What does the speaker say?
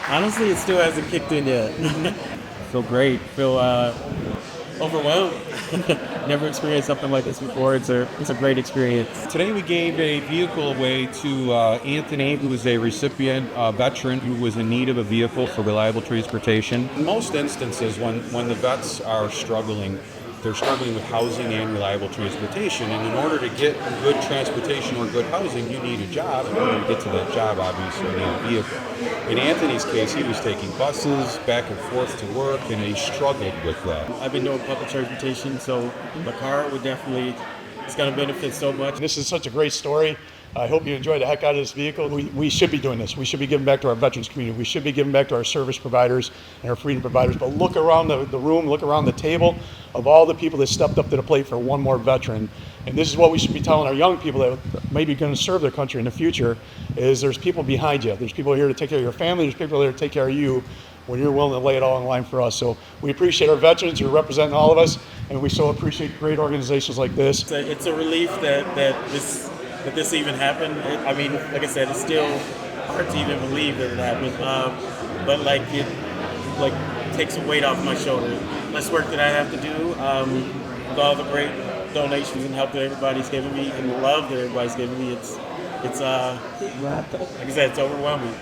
Honestly, it still hasn't kicked in yet. Feel great. Feel overwhelmed. Never experienced something like this before. It's a great experience. Today we gave a vehicle away to Anthony, who was a recipient, veteran who was in need of a vehicle for reliable transportation. In most instances, when the vets are struggling, they're struggling with housing and reliable transportation. And in order to get good transportation or good housing, you need a job. In order to get to that job, obviously, you need a vehicle. In Anthony's case, he was taking buses back and forth to work, and he struggled with that. I've been doing public transportation, so the car would definitely, it's going to benefit so much. This is such a great story. I hope you enjoy the heck out of this vehicle. We should be doing this. We should be giving back to our veterans community. We should be giving back to our service providers and our freedom providers. But look around the room, look around the table of all the people that stepped up to the plate for one more veteran. And this is what we should be telling our young people that may be going to serve their country in the future, is there's people behind you. There's people here to take care of your family. There's people here to take care of you when you're willing to lay it all on the line for us. So we appreciate our veterans who are representing all of us, and we so appreciate great organizations like this. It's a relief that this even happened. I mean, like I said, it's still hard to even believe that it happened. But it takes a weight off my shoulder. Less work that I have to do. With all the great donations and help that everybody's giving me, and the love that everybody's giving me, it's like I said, it's overwhelming.